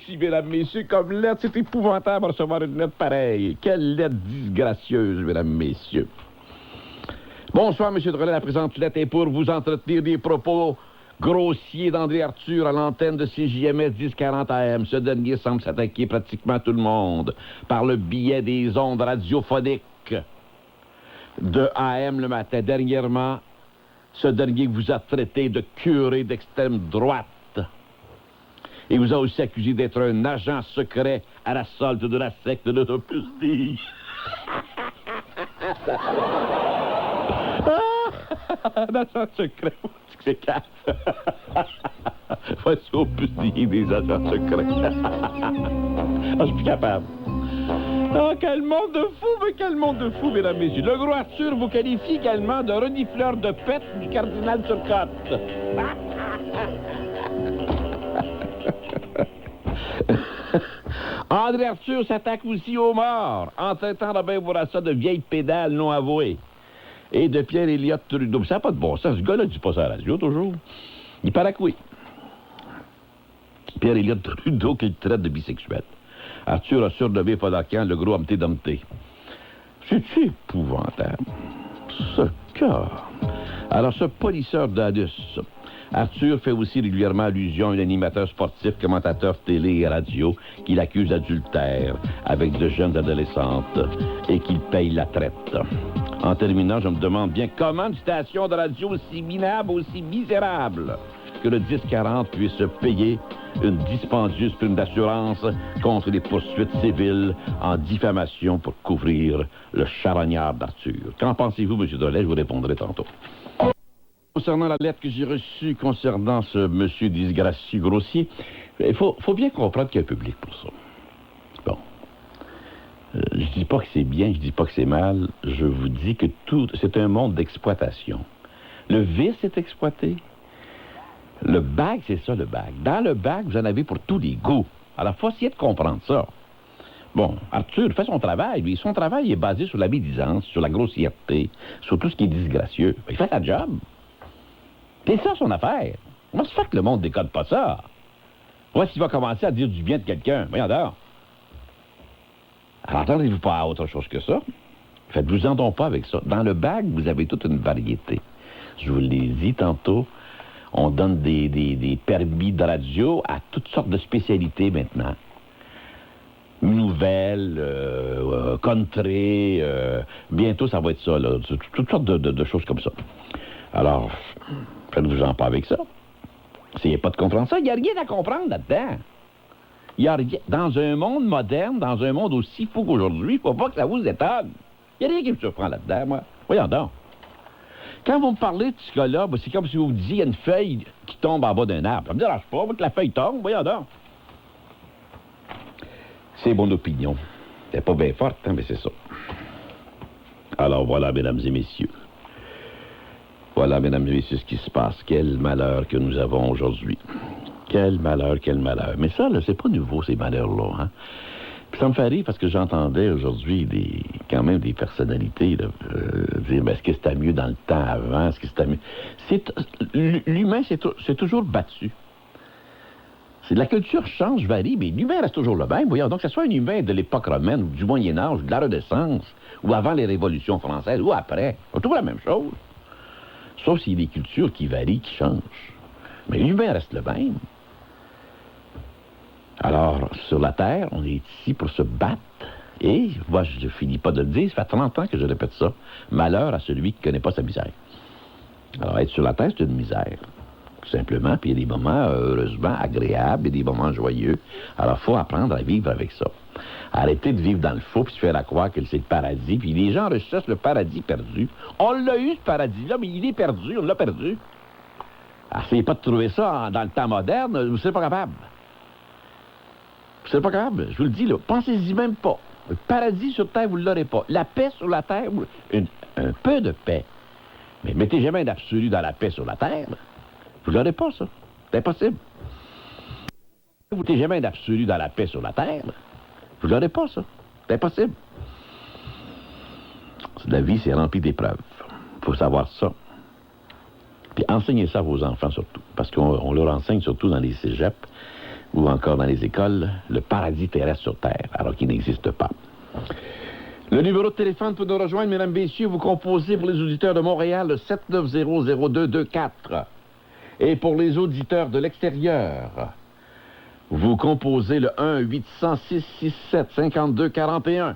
merci, mesdames, messieurs, comme lettre. C'est épouvantable de recevoir une lettre pareille. Quelle lettre disgracieuse, mesdames, messieurs. Bonsoir, monsieur Drolet. La présente lettre est pour vous entretenir des propos grossiers d'André Arthur à l'antenne de CJMS 1040 AM. Ce dernier semble s'attaquer pratiquement à tout le monde par le biais des ondes radiophoniques de AM le matin. Dernièrement, ce dernier vous a traité de curé d'extrême droite. Et vous a aussi accusé d'être un agent secret à la solde de la secte de l'Opus Dei. Un agent secret, c'est calme. Voici Opus Dei des agents secrets. Je suis plus capable. Ah, quel monde de fous, mais quel monde de fous, mesdames et messieurs. Le gros Arthur vous qualifie également de renifleur de pète du cardinal Turcotte. André Arthur s'attaque aussi aux morts, en traitant Robert Bourassa de vieille pédale non avouée. Et de Pierre-Éliott Trudeau. Ça n'a pas de bon sens. Ce gars-là dit pas ça à la radio, toujours. Il paraît que oui. Pierre-Éliott Trudeau qu'il traite de bisexuel. Arthur a surnommé Fadakian le gros Humpty Dumpty. C'est épouvantable. Ce cas. Alors, ce polisseur d'anus, Arthur fait aussi régulièrement allusion à un animateur sportif, commentateur télé et radio qu'il accuse d'adultère avec de jeunes adolescentes et qu'il paye la traite. En terminant, je me demande bien comment une station de radio aussi minable, aussi misérable que le 1040 puisse payer une dispendieuse prime d'assurance contre les poursuites civiles en diffamation pour couvrir le charognard d'Arthur. Qu'en pensez-vous, M. Drolet? Je vous répondrai tantôt. Concernant la lettre que j'ai reçue concernant ce monsieur disgracieux grossier, il faut bien comprendre qu'il y a un public pour ça. Bon. Je dis pas que c'est bien, je dis pas que c'est mal. Je vous dis que c'est un monde d'exploitation. Le vice est exploité. Le bag, c'est ça, le bag. Dans le bag, vous en avez pour tous les goûts. Alors, il faut essayer de comprendre ça. Bon, Arthur fait son travail. Lui, son travail est basé sur la médisance, sur la grossièreté, sur tout ce qui est disgracieux. Il fait sa job. C'est ça, son affaire. Comment se fait que le monde décode pas ça? Voici s'il va commencer à dire du bien de quelqu'un. Voyons donc. Alors, attendez-vous pas à autre chose que ça. Faites-vous-en donc pas avec ça. Dans le bag, vous avez toute une variété. Je vous l'ai dit tantôt. On donne des permis de radio à toutes sortes de spécialités maintenant. Nouvelles, country, bientôt ça va être ça, là. Toutes sortes de choses comme ça. Alors, faites-vous-en pas avec ça. Essayez pas de comprendre ça. Il n'y a rien à comprendre là-dedans. Il y a rien. Dans un monde moderne, dans un monde aussi fou qu'aujourd'hui, il ne faut pas que ça vous étonne. Il n'y a rien qui me surprend là-dedans, moi. Voyons donc. Quand vous me parlez de ce gars-là, c'est comme si vous me disiez il y a une feuille qui tombe en bas d'un arbre. Ça me dérange pas, que la feuille tombe, voyons donc. C'est mon opinion. Elle n'est pas bien forte, hein, mais c'est ça. Alors voilà, mesdames et messieurs. Voilà, mesdames et messieurs, ce qui se passe. Quel malheur que nous avons aujourd'hui. Quel malheur, quel malheur. Mais ça, là, c'est pas nouveau, ces malheurs-là, hein. Puis ça me fait rire parce que j'entendais aujourd'hui quand même des personnalités là, dire est-ce que c'était mieux dans le temps avant, est-ce que c'était mieux. L'humain, c'est toujours battu. La culture change, varie, mais l'humain reste toujours le même. Voyons, donc, que ce soit un humain de l'époque romaine, ou du Moyen-Âge, ou de la Renaissance, ou avant les révolutions françaises, ou après, c'est toujours la même chose. Sauf s'il y a des cultures qui varient, qui changent. Mais l'humain reste le même. Alors, sur la Terre, on est ici pour se battre. Et, moi, je ne finis pas de le dire, ça fait 30 ans que je répète ça. Malheur à celui qui ne connaît pas sa misère. Alors, être sur la Terre, c'est une misère. Tout simplement. Puis il y a des moments, heureusement, agréables et des moments joyeux. Alors, il faut apprendre à vivre avec ça. Arrêter de vivre dans le faux puis se faire à croire que c'est le paradis. Puis les gens recherchent le paradis perdu. On l'a eu, ce paradis-là, mais il est perdu. On l'a perdu. Essayez pas de trouver ça dans le temps moderne. Vous serez pas capable. C'est pas grave, je vous le dis, là. Pensez-y même pas. Le paradis sur Terre, vous ne l'aurez pas. La paix sur la Terre, un peu de paix. Mais mettez jamais un absolu dans la paix sur la Terre. Vous ne l'aurez pas, ça. C'est impossible. Vous mettez jamais un absolu dans la paix sur la Terre. Vous ne l'aurez pas, ça. C'est impossible. La vie, c'est rempli d'épreuves. Il faut savoir ça. Puis enseignez ça à vos enfants, surtout. Parce qu'on leur enseigne surtout dans les cégeps. ou encore dans les écoles, le paradis terrestre sur Terre, alors qu'il n'existe pas. Le numéro de téléphone pour nous rejoindre, mesdames, messieurs, vous composez pour les auditeurs de Montréal le 790-0224. Et pour les auditeurs de l'extérieur, vous composez le 1-800-667-5241.